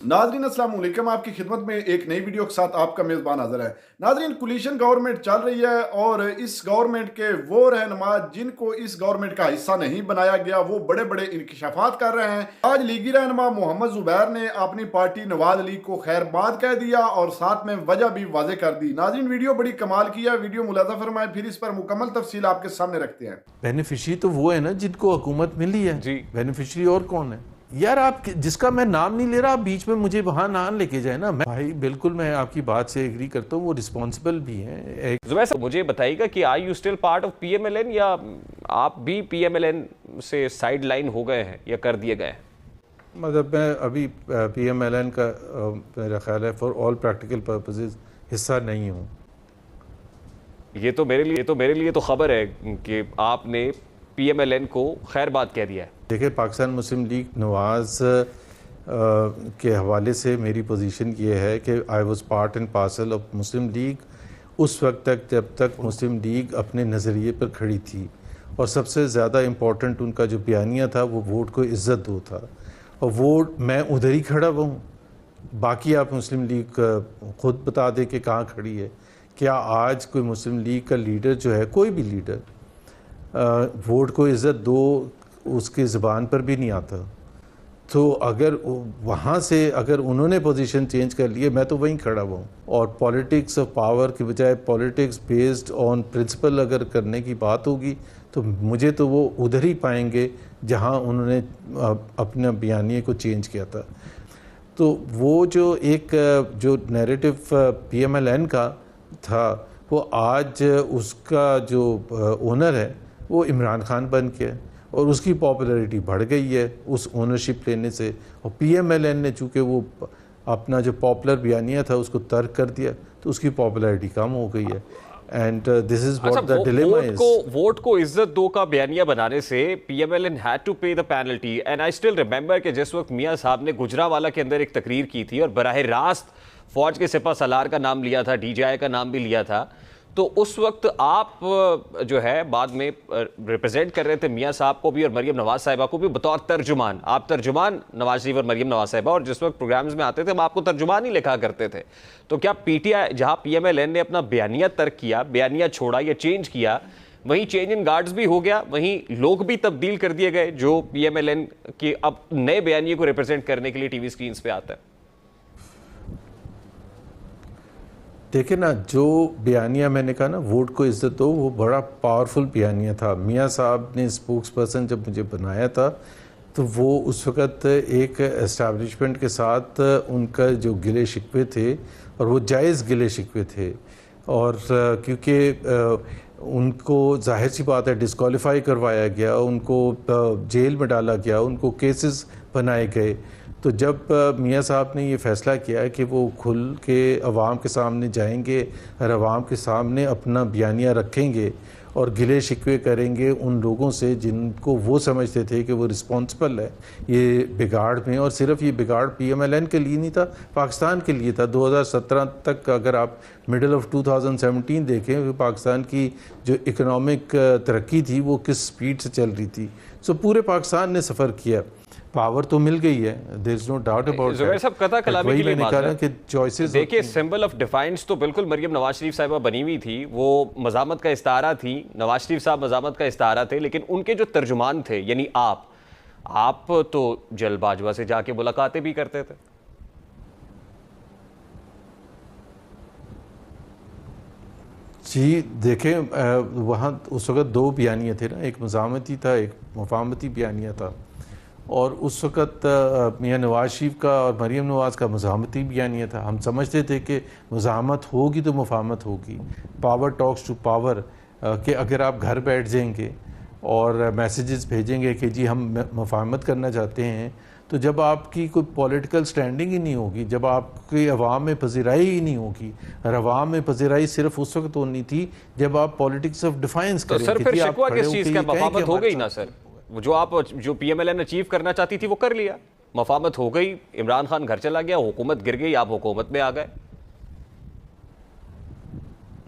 ناظرین السلام علیکم، آپ کی خدمت میں ایک نئی ویڈیو کے ساتھ آپ کا میزبان حاضر ہے۔ ناظرین، کولیشن گورنمنٹ چل رہی ہے اور اس گورنمنٹ کے وہ رہنما جن کو اس گورنمنٹ کا حصہ نہیں بنایا گیا وہ بڑے بڑے انکشافات کر رہے ہیں۔ آج لیگی رہنما محمد زبیر نے اپنی پارٹی نواز لیگ کو خیر باد کہہ دیا اور ساتھ میں وجہ بھی واضح کر دی۔ ناظرین، ویڈیو بڑی کمال کی ہے، ویڈیو ملاحظہ فرمائیں، پھر اس پر مکمل تفصیل آپ کے سامنے رکھتے ہیں۔ بینیفیشری تو وہ ہے نا جن کو حکومت ملی ہے جی بینیفیشری اور کون ہے یار؟ آپ جس کا میں نام نہیں لے رہا آپ بیچ میں مجھے وہاں نہ لے کے جائے نا۔ بھائی بالکل میں آپ کی بات سے ایگری کرتا ہوں، وہ رسپانسبل بھی ہیں۔ زبیر صاحب مجھے بتائیے گا کہ are you still part of P M L N, یا آپ بھی پی ایم ایل این سے سائیڈ لائن ہو گئے ہیں یا کر دیے گئے ہیں؟ مطلب میں ابھی پی ایم ایل این کا میرا خیال ہے فار آل پریکٹیکل پرپزز حصہ نہیں ہوں۔ یہ تو میرے لیے تو خبر ہے کہ آپ نے پی ایم ایل این کو خیر بات کہہ دیا ہے۔ دیکھیں، پاکستان مسلم لیگ نواز کے حوالے سے میری پوزیشن یہ ہے کہ I was part and parcel of Muslim League اس وقت تک جب تک مسلم لیگ اپنے نظریے پر کھڑی تھی، اور سب سے زیادہ امپورٹنٹ ان کا جو بیانیہ تھا وہ ووٹ کو عزت دو تھا، اور ووٹ میں ادھر ہی کھڑا ہوا ہوں۔ باقی آپ مسلم لیگ خود بتا دے کہ کہاں کھڑی ہے۔ کیا آج کوئی مسلم لیگ کا لیڈر جو ہے، کوئی بھی لیڈر، ووٹ کو عزت دو اس کی زبان پر بھی نہیں آتا؟ تو اگر وہاں سے اگر انہوں نے پوزیشن چینج کر لی ہے، میں تو وہیں کھڑا ہوا ہوں۔ اور پولیٹکس آف پاور کی بجائے پولیٹکس بیسڈ آن پرنسپل اگر کرنے کی بات ہوگی تو مجھے تو وہ ادھر ہی پائیں گے جہاں انہوں نے اپنا بیانیے کو چینج کیا تھا۔ تو وہ جو ایک جو narrative P M L N کا تھا، وہ آج اس کا جو اونر ہے وہ عمران خان بن کے، اور اس کی پاپولیرٹی بڑھ گئی ہے اس اونرشپ لینے سے۔ اور پی ایم ایل این نے چونکہ وہ اپنا جو پاپولر بیانیہ تھا اس کو ترک کر دیا تو اس کی پاپولیرٹی کم ہو گئی ہے۔ And this is what the dilemma is. ووٹ کو عزت دو کا بیانیہ بنانے سے P M L N had to pay the penalty, and I still remember کہ جس وقت میاں صاحب نے گجرانوالہ کے اندر ایک تقریر کی تھی اور براہ راست فوج کے سپہ سالار کا نام لیا تھا، ڈی جی آئی کا نام بھی لیا تھا، تو اس وقت آپ جو ہے بعد میں ریپرزینٹ کر رہے تھے میاں صاحب کو بھی اور مریم نواز صاحبہ کو بھی بطور ترجمان۔ آپ ترجمان نواز شریف اور مریم نواز صاحبہ، اور جس وقت پروگرامز میں آتے تھے ہم آپ کو ترجمان ہی لکھا کرتے تھے۔ تو کیا پی ٹی آئی جہاں پی ایم ایل این نے اپنا بیانیہ ترک کیا، بیانیہ چھوڑا یا چینج کیا، وہیں چینج ان گارڈز بھی ہو گیا، وہیں لوگ بھی تبدیل کر دیے گئے جو پی ایم ایل این کے اب نئے بیانیے کو ریپرزینٹ کرنے کے لیے ٹی وی سکرینز پہ آتا ہے؟ دیکھیں نا، جو بیانیہ میں نے کہا نا ووٹ کو عزت دو، وہ بڑا پاورفل بیانیہ تھا۔ میاں صاحب نے اسپوکس پرسن جب مجھے بنایا تھا تو وہ اس وقت ایک اسٹیبلشمنٹ کے ساتھ ان کا جو گلے شکوے تھے، اور وہ جائز گلے شکوے تھے، اور کیونکہ ان کو ظاہر سی بات ہے ڈسکوالیفائی کروایا گیا، ان کو جیل میں ڈالا گیا، ان کو کیسز بنائے گئے۔ تو جب میاں صاحب نے یہ فیصلہ کیا کہ وہ کھل کے عوام کے سامنے جائیں گے اور عوام کے سامنے اپنا بیانیہ رکھیں گے اور گلے شکوے کریں گے ان لوگوں سے جن کو وہ سمجھتے تھے کہ وہ رسپانسبل ہے یہ بگاڑ میں، اور صرف یہ بگاڑ پی ایم ایل این کے لیے نہیں تھا، پاکستان کے لیے تھا۔ 2017 تک اگر آپ مڈل آف 2017 دیکھیں، پاکستان کی جو اکنامک ترقی تھی وہ کس سپیڈ سے چل رہی تھی۔ سو پورے پاکستان نے سفر کیا، پاور تو مل گئی ہے، there is no doubt about that۔ زبیر صاحب قطع کلامی کے لیے معذرت، کہ چوائسز دیکھیں سمبل آف ڈیفائنس تو بالکل مریم نواز شریف صاحبہ بنی ہوئی تھی، وہ مزاحمت کا استعارہ تھی، نواز شریف صاحب مزاحمت کا استعارہ تھے، لیکن ان کے جو ترجمان تھے یعنی آپ تو جل باجوہ سے جا کے ملاقاتیں بھی کرتے تھے۔ جی دیکھیں، وہاں اس وقت دو بیانیہ تھے نا، ایک مزاحمتی تھا، ایک مفاہمتی بیانیہ تھا، اور اس وقت میاں نواز شریف کا اور مریم نواز کا مزاحمتی بیانیہ تھا۔ ہم سمجھتے تھے کہ مزاحمت ہوگی تو مفاہمت ہوگی، پاور ٹاکس ٹو پاور، کہ اگر آپ گھر بیٹھ جائیں گے اور میسیجز بھیجیں گے کہ جی ہم مفاہمت کرنا چاہتے ہیں، تو جب آپ کی کوئی پولیٹیکل سٹینڈنگ ہی نہیں ہوگی، جب آپ کی عوام میں پذیرائی ہی نہیں ہوگی، اور عوام میں پذیرائی صرف اس وقت ہونی تھی جب آپ پولیٹکس آف ڈیفائنس کریں۔ تو سر پھر شکوہ کس چیز کا؟ مفاہمت ہو گئی نا سر، جو P M L N achieve کرنا چاہتی تھی وہ کر لیا، مفاہمت ہو گئی، عمران خان گھر چلا گیا، حکومت گر گئی، آپ حکومت میں آ گئے۔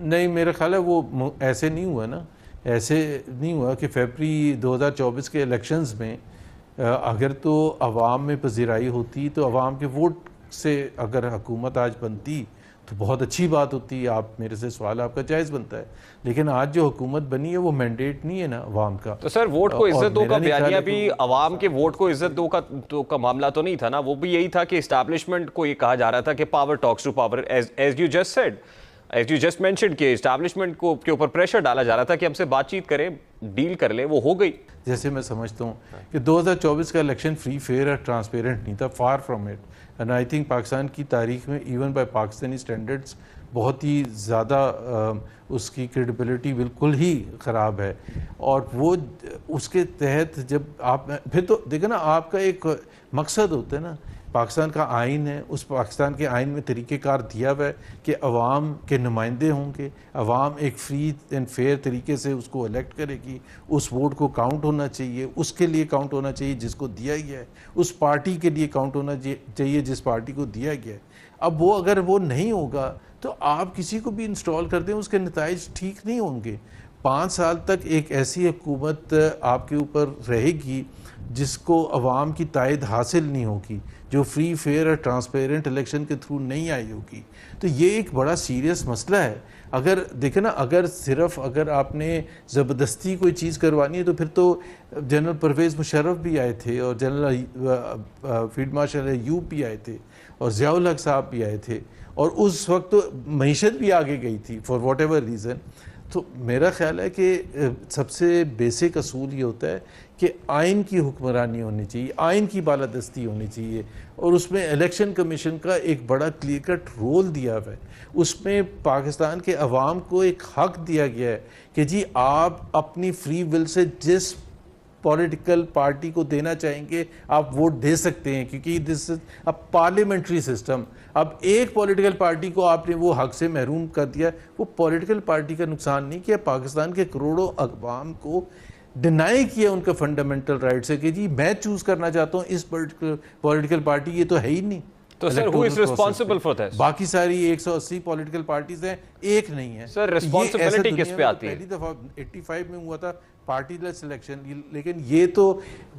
نہیں، میرا خیال ہے وہ ایسے نہیں ہوا نا، ایسے نہیں ہوا کہ فیبری 2024 کے الیکشنز میں اگر تو عوام میں پذیرائی ہوتی تو عوام کے ووٹ سے اگر حکومت آج بنتی تو بہت اچھی بات ہوتی ہے, آپ میرے سے سوال آپ کا جائز بنتا ہے, لیکن آج جو حکومت بنی ہے وہ مینڈیٹ نہیں ہے نا عوام کا. تو سر ووٹ کو عزت دو کا بیانیہ بھی کہ عوام کے ووٹ کو عزت دو کا معاملہ تو نہیں تھا نا, وہ بھی یہی تھا کہ اسٹیبلشمنٹ کو یہ کہا جا رہا تھا کہ power talks to power, as you just said, as you just mentioned کہ اسٹیبلشمنٹ کو کے اوپر پریشر ڈالا جا رہا تھا کہ ہم سے بات چیت کریں, ڈیل کر لیں, وہ ہو گئی. جیسے میں سمجھتا ہوں کہ 2024 کا الیکشن فری فیئر اور ٹرانسپیرنٹ نہیں تھا, for from it. And I think Pakistan کی تاریخ میں ایون بائی پاکستانی اسٹینڈرڈس بہت ہی زیادہ اس کی کریڈیبلٹی بالکل ہی خراب ہے. اور وہ اس کے تحت جب آپ پھر تو دیکھیں نا, آپ کا ایک مقصد ہوتا ہے نا, پاکستان کا آئین ہے, اس پاکستان کے آئین میں طریقہ کار دیا ہوا ہے کہ عوام کے نمائندے ہوں گے, عوام ایک فری اینڈ فیئر طریقے سے اس کو الیکٹ کرے گی, اس ووٹ کو کاؤنٹ ہونا چاہیے, اس کے لیے کاؤنٹ ہونا چاہیے جس کو دیا گیا ہے, اس پارٹی کے لیے کاؤنٹ ہونا چاہیے جس پارٹی کو دیا گیا ہے. اب وہ اگر وہ نہیں ہوگا تو آپ کسی کو بھی انسٹال کر دیں, اس کے نتائج ٹھیک نہیں ہوں گے. 5 سال تک ایک ایسی حکومت آپ کے اوپر رہے گی جس کو عوام کی تائید حاصل نہیں ہوگی, جو فری فیئر اور ٹرانسپیرنٹ الیکشن کے تھرو نہیں آئی ہوگی. تو یہ ایک بڑا سیریس مسئلہ ہے. اگر دیکھیں نا, اگر آپ نے زبردستی کوئی چیز کروانی ہے تو پھر تو جنرل پرویز مشرف بھی آئے تھے, اور جنرل فیلڈ مارشل ایوب بھی آئے تھے, اور ضیاء الحق صاحب بھی آئے تھے, اور اس وقت تو معیشت بھی آگے گئی تھی فار واٹ ایور ریزن. تو میرا خیال ہے کہ سب سے بیسک اصول یہ ہوتا ہے کہ آئین کی حکمرانی ہونی چاہیے, آئین کی بالادستی ہونی چاہیے, اور اس میں الیکشن کمیشن کا ایک بڑا کلیئر کٹ رول دیا ہوا ہے. اس میں پاکستان کے عوام کو ایک حق دیا گیا ہے کہ جی آپ اپنی فری ول سے جس پولیٹیکل پارٹی کو دینا چاہیں گے آپ ووٹ دے سکتے ہیں, کیونکہ دس از اے پارلیمنٹری سسٹم. اب ایک پولیٹیکل پارٹی کو آپ نے وہ حق سے محروم کر دیا, وہ پولیٹیکل پارٹی کا نقصان نہیں کیا, پاکستان کے کروڑوں عوام کو ڈینائی کیا ان کا فنڈامنٹل رائٹس ہے کہ جی میں چوز کرنا چاہتا ہوں اس پولیٹیکل پارٹی, یہ تو ہے ہی نہیں. تو سر who is responsible for this? باقی ساری 180 پولیٹیکل پارٹیز ہیں, ایک نہیں ہے. سر ریسپانسبلٹی کس پہ آتی ہے؟ پہلی دفعہ 85 میں ہوا تھا پارٹی لیس الیکشن, لیکن یہ تو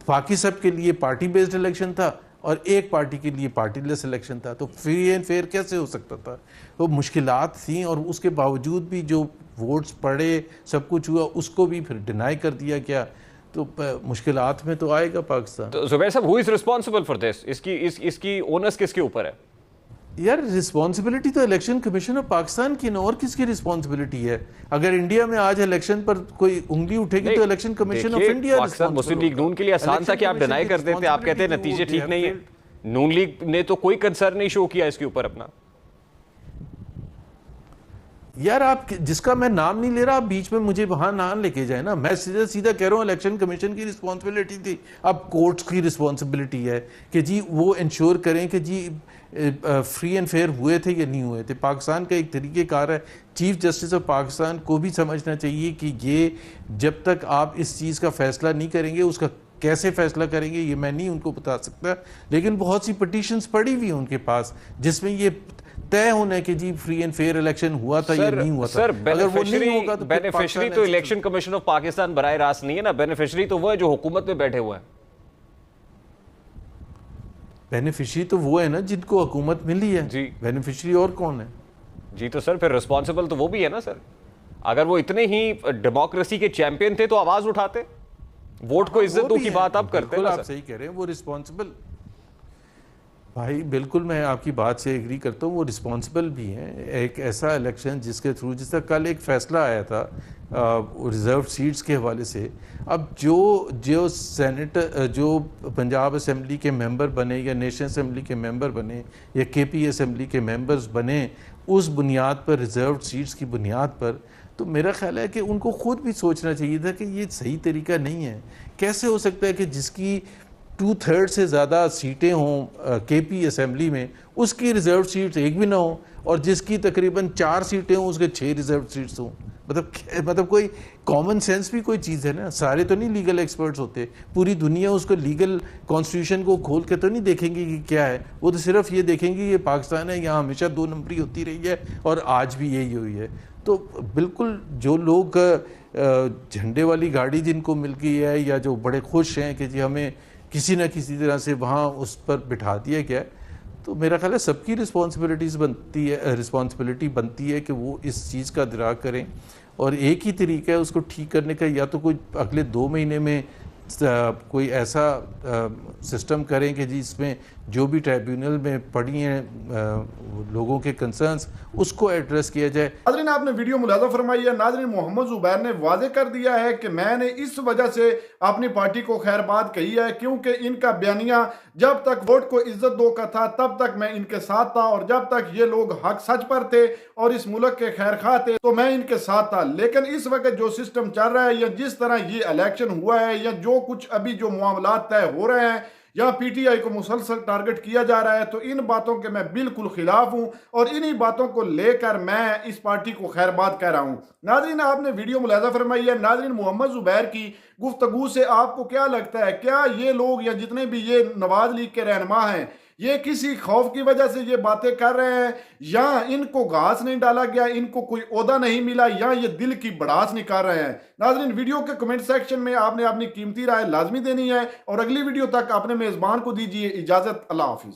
باقی سب کے لیے پارٹی بیسڈ الیکشن تھا اور ایک پارٹی کے لیے پارٹی لیس الیکشن تھا. تو فری اینڈ فیئر کیسے ہو سکتا تھا؟ وہ مشکلات تھیں, اور اس کے باوجود بھی جو ووٹس پڑے سب کچھ ہوا, اس کو بھی پھر ڈینائی کر دیا گیا. تو مشکلات میں تو آئے گا پاکستان. تو زبیر صاحب who is responsible for this? اس کی اونس کس کے اوپر ہے؟ یار رسپانسبلٹی تو الیکشن کمیشن آف پاکستان کی نا, اور کس کی رسپانسبلٹی ہے؟ اگر انڈیا میں آج الیکشن پر کوئی انگلی اٹھے گی تو election commission of India. Pakistan Muslim League نون کے لیے آسان تھا کہ آپ ڈینائی کر دیتے, آپ کہتے ہیں نتیجے ٹھیک نہیں ہے. نون لیگ نے تو کوئی کنسرن نہیں شو کیا اس کے اوپر اپنا. یار آپ جس کا میں نام نہیں لے رہا, آپ بیچ میں مجھے وہاں نہ لے کے جائیں نا. میں سیدھا کہہ رہا ہوں الیکشن کمیشن کی رسپانسبلٹی تھی, اب کورٹس کی رسپانسبلٹی ہے کہ جی وہ انشور کریں کہ جی فری اینڈ فیئر ہوئے تھے یا نہیں ہوئے تھے. پاکستان کا ایک طریقہ کار ہے, چیف جسٹس آف پاکستان کو بھی سمجھنا چاہیے کہ یہ جب تک آپ اس چیز کا فیصلہ نہیں کریں گے, اس کا کیسے فیصلہ کریں گے یہ میں نہیں ان کو بتا سکتا, لیکن بہت سی پٹیشنز پڑی ہوئی ہیں ان کے پاس جس میں یہ طے ہونا ہے کہ جی فری اینڈ فیئر الیکشن ہوا تھا یا نہیں ہوا تھا. اگر وہ نہیں ہوگا تو بینیفیشری تو الیکشن کمیشن آف پاکستان براہ راست نہیں ہے نا, بینیفیشری تو وہ ہے جو حکومت میں بیٹھے ہوئے ہیں. بینیفیشری تو وہ ہے نا جن کو حکومت ملی ہے. جی بینیفیشری اور کون ہے؟ جی تو سر پھر رسپانسبل تو وہ بھی ہے نا سر. اگر وہ اتنے ہی ڈیموکریسی کے چیمپئن تھے تو آواز اٹھاتے, ووٹ کو عزت دو کی بات آپ کرتے ہیں. آپ صحیح کہہ رہے ہیں, وہ رسپانسبل بھائی بالکل میں آپ کی بات سے ایگری کرتا ہوں, وہ رسپانسبل بھی ہیں. ایک ایسا الیکشن جس کے تھرو, جس کا کل ایک فیصلہ آیا تھا ریزرو سیٹس کے حوالے سے, اب جو سینیٹر جو پنجاب اسمبلی کے ممبر بنے یا نیشنل اسمبلی کے ممبر بنے یا کے پی اسمبلی کے ممبرز بنے اس بنیاد پر, ریزرو سیٹس کی بنیاد پر, تو میرا خیال ہے کہ ان کو خود بھی سوچنا چاہیے تھا کہ یہ صحیح طریقہ نہیں ہے. کیسے ہو سکتا ہے کہ جس کی 2/3 سے زیادہ سیٹیں ہوں کے پی اسمبلی میں, اس کی ریزرو سیٹس ایک بھی نہ ہوں, اور جس کی تقریباً 4 سیٹیں ہوں اس کے 6 ریزرو سیٹس ہوں. مطلب کوئی کامن سینس بھی کوئی چیز ہے نا. سارے تو نہیں لیگل ایکسپرٹس ہوتے, پوری دنیا اس کو لیگل کانسٹیٹیوشن کو کھول کے تو نہیں دیکھیں گی کہ کیا ہے, وہ تو صرف یہ دیکھیں گی یہ پاکستان ہے, یہاں ہمیشہ 2 نمبری ہوتی رہی ہے اور آج بھی یہی ہوئی ہے. تو بالکل جو لوگ جھنڈے والی گاڑی جن کو مل گئی ہے, یا جو بڑے خوش ہیں کہ جی ہمیں کسی نہ کسی طرح سے وہاں اس پر بٹھا دیا گیا, تو میرا خیال ہے سب کی رسپانسبلٹی بنتی ہے کہ وہ اس چیز کا ادراک کریں، اور ایک ہی طریقہ ہے اس کو ٹھیک کرنے کا، یا تو کوئی اگلے 2 مہینے میں کوئی ایسا سسٹم کریں کہ جس میں جو بھی ٹریبیونل میں پڑی ہیں لوگوں کے کنسرنز اس کو ایڈریس کیا جائے۔ ناظرین آپ نے ویڈیو ملاحظہ فرمائی ہے، ناظرین محمد زبیر نے واضح کر دیا ہے کہ میں نے اس وجہ سے اپنی پارٹی کو خیر بات کہی ہے کیونکہ ان کا بیانیہ جب تک ووٹ کو عزت دو کا تھا تب تک میں ان کے ساتھ تھا، اور جب تک یہ لوگ حق سچ پر تھے اور اس ملک کے خیر خواہ تھے تو میں ان کے ساتھ تھا۔ لیکن اس وقت جو سسٹم چل رہا ہے یا جس طرح یہ الیکشن ہوا ہے یا جو کچھ ابھی جو معاملات طے ہو رہے ہیں یا پی ٹی آئی کو مسلسل ٹارگٹ کیا جا رہا ہے، تو ان باتوں کے میں بالکل خلاف ہوں اور انہی باتوں کو لے کر میں اس پارٹی کو خیر بات کہہ رہا ہوں۔ ناظرین آپ نے ویڈیو ملاحظہ فرمائی ہے، ناظرین محمد زبیر کی گفتگو سے آپ کو کیا لگتا ہے؟ کیا یہ لوگ یا جتنے بھی یہ نواز لیگ کے رہنما ہیں یہ کسی خوف کی وجہ سے یہ باتیں کر رہے ہیں، یا ان کو گھاس نہیں ڈالا گیا، ان کو کوئی عہدہ نہیں ملا، یا یہ دل کی بڑاس نکال رہے ہیں؟ ناظرین ویڈیو کے کمنٹ سیکشن میں آپ نے اپنی قیمتی رائے لازمی دینی ہے، اور اگلی ویڈیو تک اپنے میزبان کو دیجیے اجازت۔ اللہ حافظ۔